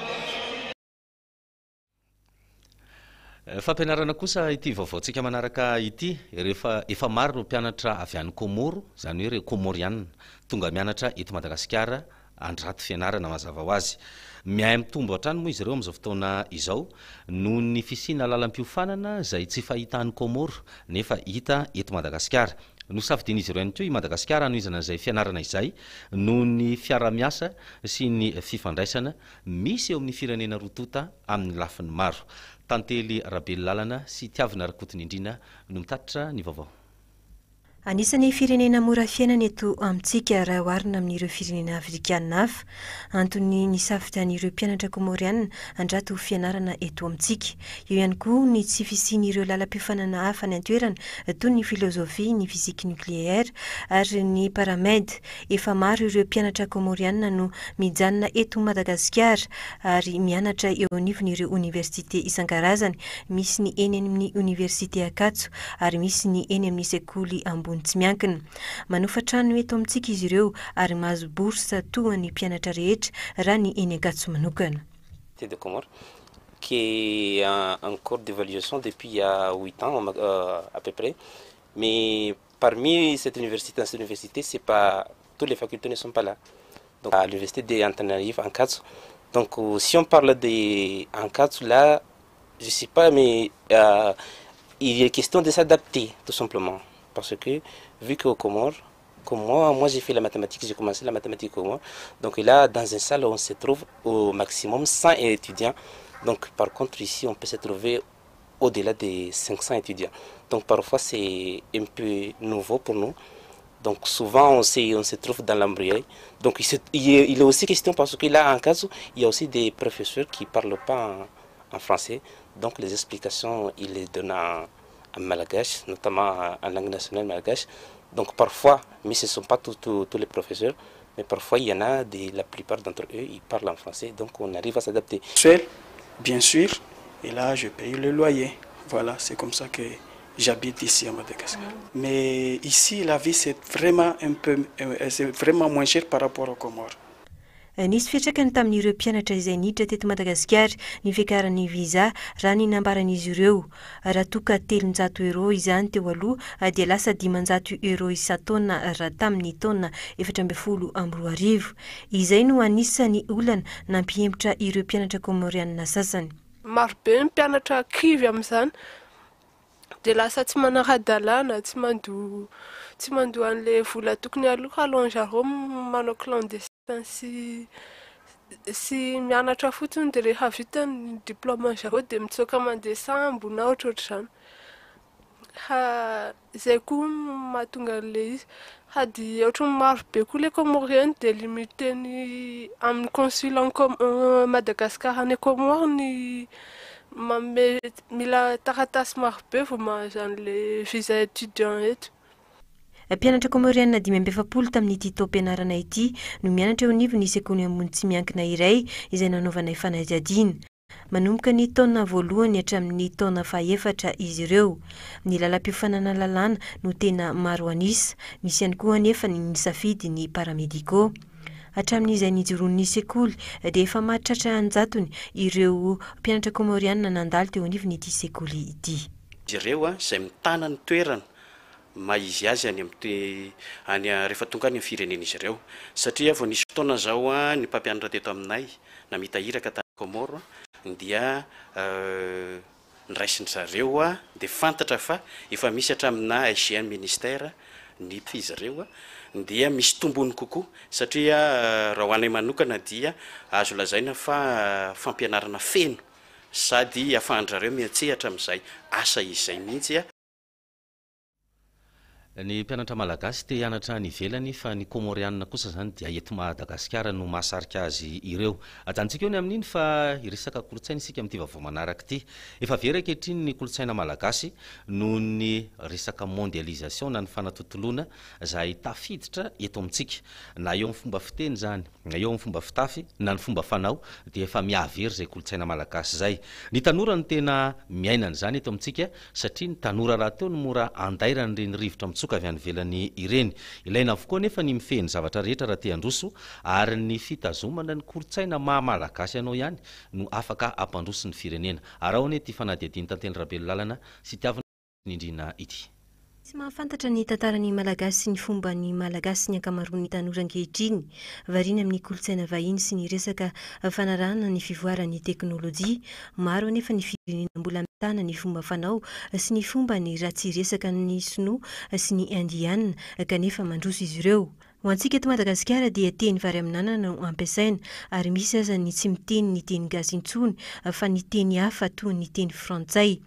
Fampianarana kosa ity vaovaontsika manaraka ity, rehefa efa maro no mpianatra avy any Komoro, zany hoe ireo Komoriana, tonga mianatra eto Madagasikara andrato fianarana mazava ho azy. Miay mitombo hatrany moa izy ireo amin'izao fotoana izao noho ny fisiana lalam-piofanana izay tsy fahita any Komoro nefa hita eto Madagasikara. Nosafidin'izy ireo ihany koa i Madagasikara anohizana izay fianarana izay noho ny fiara-miasa sy ny fifandraisana misy eo amin'ny firenena rotota amin'ny lafiny maro. Tantely Rabelolalana sy Tiavina Rakotonyindrina no mitatitra ny vaovao. Anisan'ny firenena mora fiainana eto amintsika raha oharina amin'ireo firenena afrikanina hafa, antony nisafidian'ireo mpianatra komoriana andrato fianarana eto amintsika. Eo ihany koa ny tsy fisian'ireo lalam-piofanana hafa ny antoerana toy ny filozofia, ny fizika nukleaire ary ny paramède. Efa maro ireo mpianatra komoriana no mijanona eto Madagasikara ary mianatra eo anivon'ireo université isan-karazany, misy ny eny amin'ny université Akatso ary misy ny eny amin'ny sekoly ambony tsy miankina. Manofa trano eto amintsika izy ireo ary mahazo bourse toa ny mpianatra rehetra raha ny eny Akatso manokana. De Comores qui est en cours d'évaluation depuis il y a 8 ans à peu près, mais parmi cette université, c'est pas toutes les facultés ne sont pas là. Donc à l'université d'Antananarivo en Akatso. Donc si on parle de Akatso là, je sais pas, mais il est question de s'adapter tout simplement. Parce que, vu qu'au Comores, comme moi j'ai fait la mathématique, j'ai commencé la mathématique au Comores. Donc là, dans une salle, on se trouve au maximum 100 étudiants. Donc par contre, ici, on peut se trouver au-delà de 500 étudiants. Donc parfois, c'est un peu nouveau pour nous. Donc souvent, on se trouve dans l'embrouille. Donc il est aussi question, parce que là, en cas, il y a aussi des professeurs qui ne parlent pas en français. Donc les explications, ils les donnent en malgache, notamment en langue nationale malgache. Donc parfois, mais ce ne sont pas tous les professeurs, mais parfois il y en a, la plupart d'entre eux, ils parlent en français, donc on arrive à s'adapter. Seul, bien sûr, et là je paye le loyer. Voilà, c'est comme ça que j'habite ici à Madagascar. Mais ici, la vie c'est vraiment c'est vraiment moins cher par rapport aux Comores. Nisy fiantraikany tamin'ireo mpianatra izay niditra teto Madagasikara ny fiakaran'ny visa raha ny nambaran'izy ireo. Raha toka 700 euro izany teo aloha dia lasa 500 euro isan-taona raha tamin'ny taona 2012. Izay no anisany olana nampihemitra ireo mpianatra komoriana sasany. Maro be ny mpianatra kivy amin'izany dia lasa tsy manara-dalàna, tsy mandoa an'ilay vola tokony aloha alonjareo manao clandestin sy mianatra fotsiny dia rehefa vita ny diplôme anjareo dia mitsoaka mandeha sambo na ohatrohatr'izany. Izay koa mahatonga an'ilay izy. Hady ohatran'ny maro be koa ilay komoriana dia limité ny amin'ny consulat Madagasikara any Comores ny mila taratasy maro be vao mahazo an'ilay visa étudiant eto. Mpianatra komoriana 570 tamin'ity taom-pianarana ity no mianatra eo anivon'ny sekoly ambony tsy miankina iray izay nanaovana fanadihadiana. Manomboka ny taona voalohany hatramin'ny taona fahaefatra izy ireo. Ny lalam-piofanana lalàna no tena maro anisa, misy ihany koa anefa ny nisafidy ny paramedicaux. Hatramin'izay nijoroan'ny sekoly dia efa mahatratra anjatony ireo mpianatra komoriana nandalo teo anivon'ity sekoly ity. Ireo izay mitana ny toerana maizy azy any rehefa tonga any amin'ny firenena izy ireo, satria vao nisy fotoana zao ny mpampianatra teto aminay na mitahiraka tany Comores dia niraisiny zareo dia fantatra fa efa misy hatramina hygiène ministère ny izy ireo dia misy tombony kokoa, satria raha ho anay manokana dia azo lazaina fa fampianarana feno sady ahafahanjareo miantsehatra amin'izay asa izay mihitsy ny mpianatra malagasy te hianatra ny velany fa ny komorianina kosa zany dia eto Madagasikara no mahasarika azy ireo. Ajantsika eo ny amin'iny fa iresaka kolotsaina isika amin'ity vaovao manaraka ity. Efa very ankehitriny ny kolotsaina malagasy noho ny resaka mondialisation na ny fanatotoloana izay tafiditra eto amintsika. Na eo amin'ny fomba fiteny zany, na eo amin'ny fomba fitafy, na ny fomba fanao dia efa miavery izay kolotsaina malagasy zay. Ny tanora no tena miainana zany eto amintsika satria ny tanora raha teo no mora andairany ireny rivotra mitsoka avy any velany ireny. Ilaina avokoa nefa ny mifehy ny zavatra rehetra raha te handroso ary ny fitazomana ny kolotsaina maha-malagasy anao ihany no afaka ampandroso ny firenena. Ary ao anie ty fanadihadiany tantely Rabelolalana sy tiavana nindrina ity. Tsy mahafantatra ny tantarany malagasy sy ny fomba ny malagasy ny ankamaroan'ny tanora ankehitriny variana amin'ny kolotsaina vahiny sy ny resaka fanarahana ny fivoaran'ny teknôlôjia. Maro anefa ny firenena mbola mitana ny fomba fanao sy ny fomba ny ratsy resaka ny sinoa sy ny indiana kanefa mandroso izy ireo. Ho antsika eto Madagasikara dia teny vary amin'anana no ampiasaina ary misy aza ny tsy miteny ny teny gasy intsony fa ny teny hafa toy ny teny frantsay.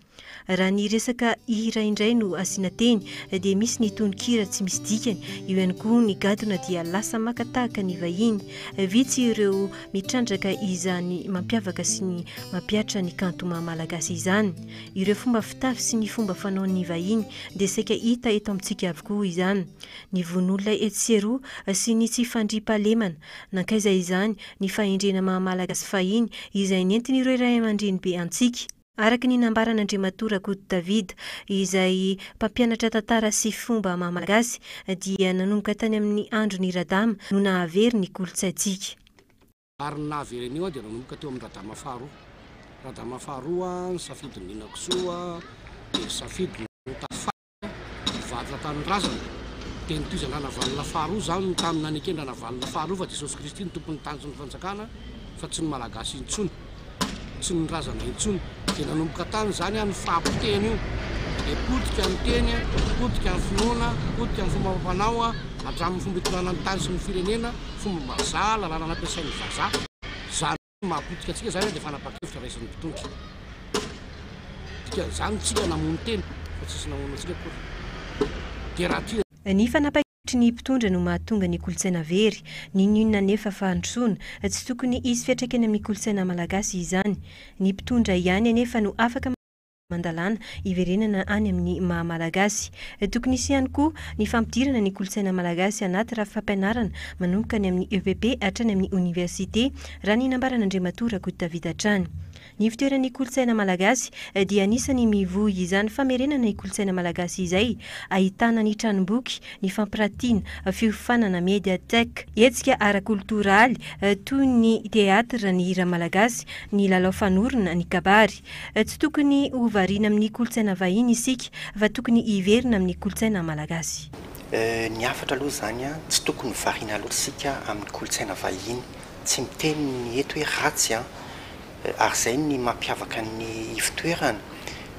Raha ny resaka hira indray no asiana teny dia misy ny tononkira tsy misy dikany, io ihany koa ny gadona dia lasa makatahaka ny vahiny. Vitsy ireo mitrandraka izany mampiavaka sy ny mampiatra ny kanto malagasy izany. Ireo fomba fitafy sy ny fomba fanaon'ny vahiny dia saika hita eto amintsika avokoa izany. Ny von'olona etseroa sy ny tsy fandriampahalemana nankaiza izany ny fahendrena maha-malagasy fahiny izay nentin'ireo Ray aman-dreny be antsika. Araka ny nambaran'Andriamatora Koto Davida izay mpampianatra tantara sy fomba maha-malagasy dia nanomboka tany amin'ny andro ny Radama no nahavery ny kolotsaintsika. Ary nahavery an'io dia nanomboka teo amin'ny Radama faharoa. Radama faharoa ny safidy Nina Kisoa, dia safidy Tafana, vadra tanin-drazana. Teny toy izany Ranavalona faharoa zany tamin'ny nanekeny Ranavalona faharoa fa Jesosy Kristy ny tompon'ny tany sy ny fanjakana fa tsy ny malagasy intsony, tsy ny razana intsony. Dia nanomboka tany zany ny fahampiteny io. Dia potika ny teny, potika ny finoana, potika ny fomba mampanao, hatramin'ny fomba itondrana ny tany sy ny firenena, fomba vazaha, lalàna nampiasain'ny vazaha. Zany mahapotika antsika zany dia fanapa-kevitra raisin'ny mpitondra. Zany tsika namono teny fa tsisy namono antsika koa. Dia raha tia ny fanapa-kevitry ny mpitondra no mahatonga ny kolotsaina very. Ny inona nefa fandrosoana tsy tokony hisy fiantraikany amin'ny kolotsaina malagasy izany. Ny mpitondra ihany anefa no afaka mandalana iverenana any amin'ny maha-malagasy. Tokony hisy ihany koa ny fampidirana ny kolotsaina malagasy anaty raha fampianarana manomboka ny amin'ny EPP hatrany amin'ny université raha ny nambaran'Andriamatora Koto Davida hatrany. Ny fitoeran'ny kolotsaina malagasy dia anisany mivoy izany famerenana ny kolotsaina malagasy izay ahitana ny tranomboky, ny fampiratiana, fiofanana médiathèque, hetsika ara-kultoraly toy ny teatra, ny hira malagasy, ny lalao fanorona, ny kabary. Tsy tokony hovariana amin'ny kolotsaina vahiny isika fa tokony hiverina amin'ny kolotsaina malagasy. Ny afatra aloha zany tsy tokony variana loatra isika amin'ny kolotsaina vahiny, tsy miteny ny eto hoe ratsy ary zay ny mampiavaka ny fitoerana.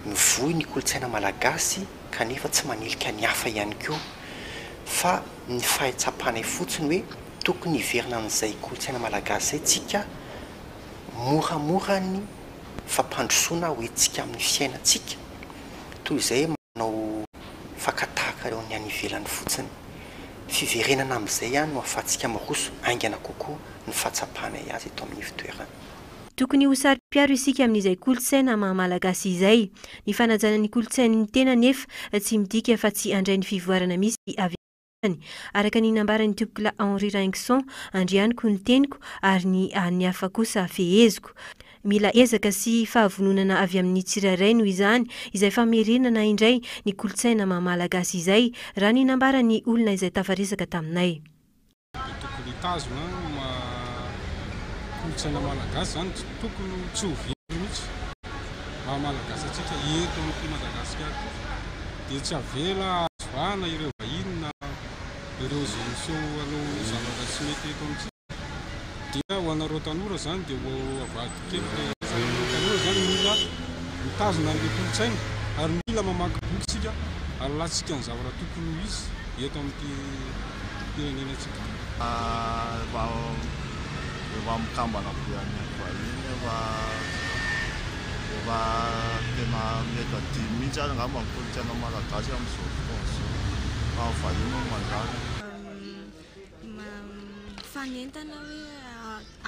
Mivoy ny kolotsaina malagasy kanefa tsy manilika ny hafa ihany koa fa ny fahitsapana fotsiny hoe tokony hiverina amin'izay kolotsaina malagasy zay tsika moramora ny fampandrosoana hoentsika amin'ny fiainantsika toy izay manao fakatahaka eo ny any ivelany fotsiny. Fiverenana amin'izay no ahafahantsika miroso aingana kokoa ny fahatsapana azy eto amin'ny fitoerana. Tokony ho sary-piaro isika amin'izay kolotsaina maha-malagasy izay. Ny fanajana ny kolotsain'ny tena nefa tsy midika fa tsy andray ny fivoarana misy avy any. Araka ny nambaran'ny Tobokla Henri Ringson, andrianiko ny teniko ary ny hafa kosa feheziko. Mila ezaka sy fahavononana avy amin'ny tsirairay no izany izay famerenana indray ny kolotsaina maha-malagasy izay raha ny nambaran'ny olona izay tafaresaka taminay. Tokony tazona kolotsaina malagasy zany tokony tsy ho very mihitsy. Maha-malagasy atsika eto amin'ny Madagasikara dia tsy avela azovana ireo vahiny na ireo zay miseho aloha zavatra tsy mety eto amintsika. Dia ho anareo tanora zany dia ho avady kely tanora zany mila mitazona an'ilay kolotsaina ary mila mamaky boky tsika ary latsika ny zavatra tokony ho izy eto amin'ity firenenantsika. Efa mikambana be any vahiny efa tena mety adimy mihitsy ary angamba ny kolotsaina malagasy amin'izao fotoana izao. fa vahiny mandraka fanentana hoe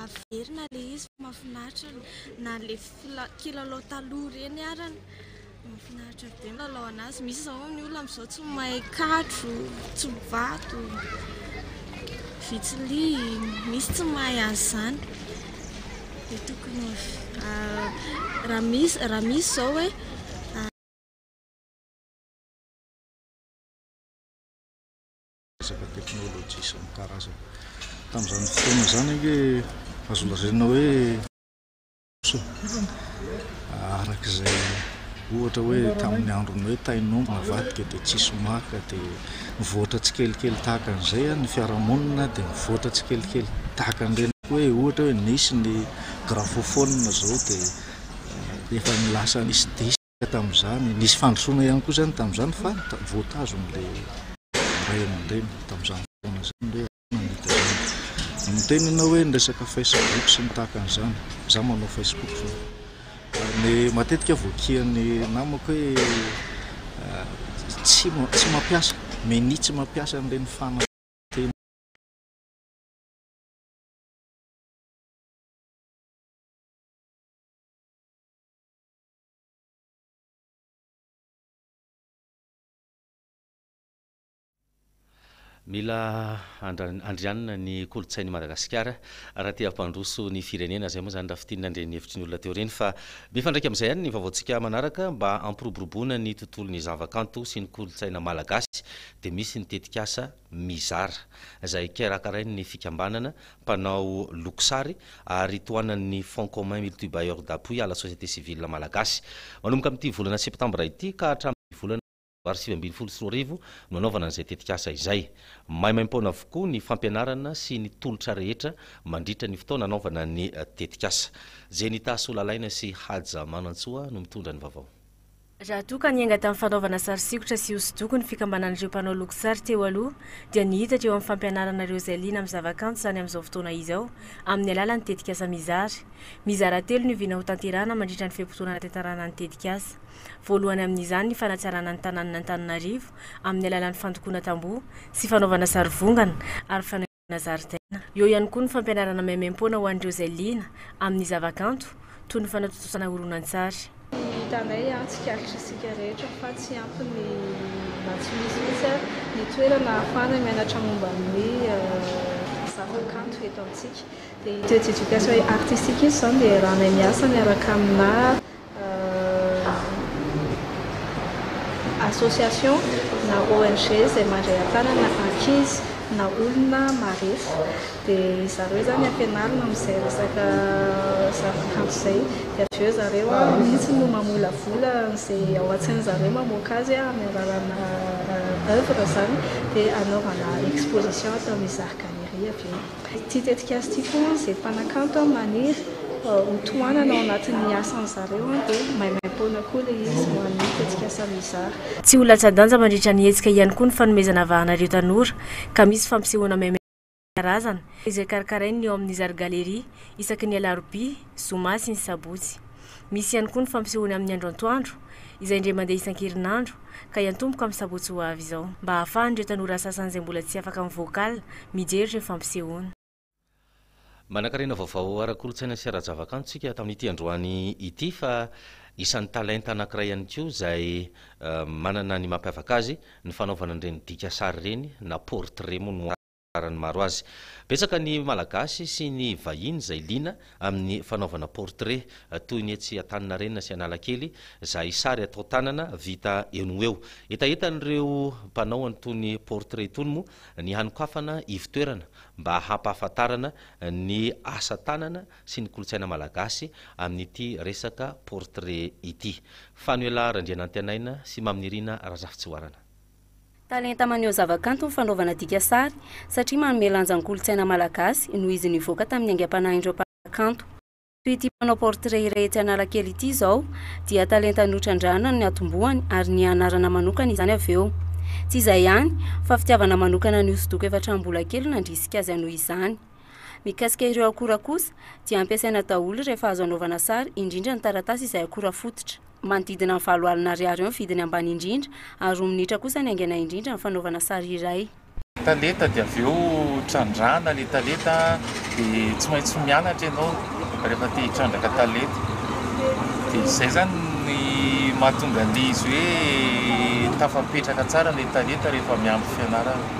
averina le izy mahafinaritra na le kilalao taloha reny arany mahafinaritra be milalao anazy. Misy zao ny olona amin'izao tsy mahay katro, tsy vato, vitsili, misy tsy mahay an'izany. Dia tokony raha misy zao hoe resaka teknôlôjia sy ny karazana tamin'izany fotoana zany hoe azo lazaina hoe arak'izay ohatra hoe tamin'ny androny hoe tain'omby navadika dia tsisy maka dia mivoatra tsikelikely tahaka an'izay ny fiarahamonina dia mivoatra tsikelikely tahaka an'ireny hoe ohatra hoe nisy ny graphofone zao dia efa nilasa nisy disque tamin'izany, nisy fandrosoana ihany koa zany tamin'izany fa voatazon'ilay ray aman-dreny tamin'izany fotoana zany hoe mitenina hoe ny resaka Facebook sy ny tahaka an'izany. Zaho manao Facebook zao ny matetika voakian'ny namako hoe tsy mampiasa meni tsy mampiasa an'ireny fana mila andrianina ny kolotsainy Madagasikara raha tia ampandroso ny firenena zay moa zany raha fitinina ndreny hevitry ny olona teo reny fa mifandraika amin'izay ihany ny vaovaontsika manaraka mba ampiroboroboana ny tontolon'ny zavakanto sy ny kolotsaina malagasy dia misy ny tetikasa mizara izay karakarainy ny fikambanana mpanao lokosary ary toanan'ny Fonds commun multibailleurs d'appui à la société civile malagasy manomboka amin'ity volana septambra ity ka hatramin'ny volana 2024 nanaovana an'izay tetikasa izay maimaim-poana avokoa ny fampianarana sy ny tolotra rehetra mandritra ny fotoana anaovana ny tetikasa. Jenita Solalaina sy Hadza Manantsoa no mitondra ny vaovao. Raha toa ka niainga tamin'ny fanaovana sary sikotra sy hosodoko ny fikambanan'ireo mpanao lokosary teo aloha dia nihitatra eo amin'ny fampianaranareo izay liana amin'ny zavakanto zany amin'izao fotoana izao amin'ny alalan'ny tetikasa mizary. Mizara telo no iviana ho tanterahana mandritra ny fehimpotoana tantarana ny tetikasa. Voalohany amin'izany ny fanatsarana ny tanàna Antananarivo amin'ny alalan'ny fandokoana tamboho sy fanaovana sary vongana ary fanaovana zaridaina. Eo ihany koa ny fampianarana maimaim-poana ho an'ireo izay liana amin'ny zavakanto toy ny fanatotosana horonan-tsary. Hitanay tsikaritra isika rehetra fa tsy ampy na tsy misy ny toerana ahafahana mianatra momba amin'ny zavakanto eto amintsika. Dia ito éducation artistique izy zany dia raha nay miasa miaraka amina association na ONG izay mandray antanana ankizy na olona marefo dia zareo zany ampianarina amin'izay resaka zavakanto izay dia avy eo zareo mihitsy no mamolavola izay ao an-tsainy zareo mamoaka azy amin'ny alalana œuvre zany dia anaovana exposition atao Mizar Galerie avy eo. Ity tetikasa ity foana izay mpanakanto maniry hotoanana ao anatin'ny asan'ny zareo dia maimaim-poana koa ilay izy ho an'ny tetikasa Mizar. Tsy ho latsa-danja mandritra ny hetsika ihany koa ny fanomezana vahanareo tanora ka misy fampisehoana karazana izay karakarainy eo amin'ny Mizar Galerie isaky ny alarobia, zoma sy ny sabotsy. Misy ihany koa ny fampisehoana amin'ny andro antoandro izay indray mandeha isan-kerinandro ka iantomboka amin'ny sabotsy ho avy izao mba ahafahan'ireo tanora sasany izay mbola tsy afaka amin'ny vocal mijery ireo fampisehoana. Manakarena vaovao ara-kolotsaina sy ara-zavakanto tsika tamin'ity androany ity fa isan'ny talenta anankiray ihany koa izay manana ny mampiavaka azy ny fanaovana an'ireny dika sary reny na portrait moa no arany maro azy. Betsaka ny malagasy sy ny vahiny izay liana amin'ny fanaovana portrait toy ny etsy Antaninarenina sy Analakely izay sary atao tanana vita eo no eo. Etaetan'ireo mpanao an'itony portrait itony moa ny hanokafana ivitoerana mba hampahafantarana ny asa tanana sy ny kolotsaina malagasy amin'ity resaka portrait ity. Fanuela Randrianantenaina sy Maminirina Razafitsoarana. Talenta maneho zavakanto ny fanaovana dika sary satria manome lanja ny kolotsaina malagasy noho izy nivoaka tamin'ny aingam-panahin'ireo mpanakanto. Toy ity mpanao portrait iray etsy Analakely ity izao dia talenta notrandrana ny atombohany ary ny anarana manokana izany avy eo. Tsy izay ihany fa fitiavana manokana ny hosodoko efa hatramin'ny mbola kely nandrisika azy anoho izany. mikasika ireo akora kosa dia ampiasaina daholo rehefa azo anaovana sary indrindra ny taratasy izay akora fototra manodidina ny 7 alina ariary eo vidiny ambany indrindra ary 10 minitra kosa ny aingana indrindra ny fanaovana sary iray taleta dia avy eo trandrana le taleta dia tsy maintsy mianatra ianao rehefa te hitrandraka taleta dia izay zany ny mahatonga ny izy hoe tafapetraka tsara le taleta rehefa miampy fianarana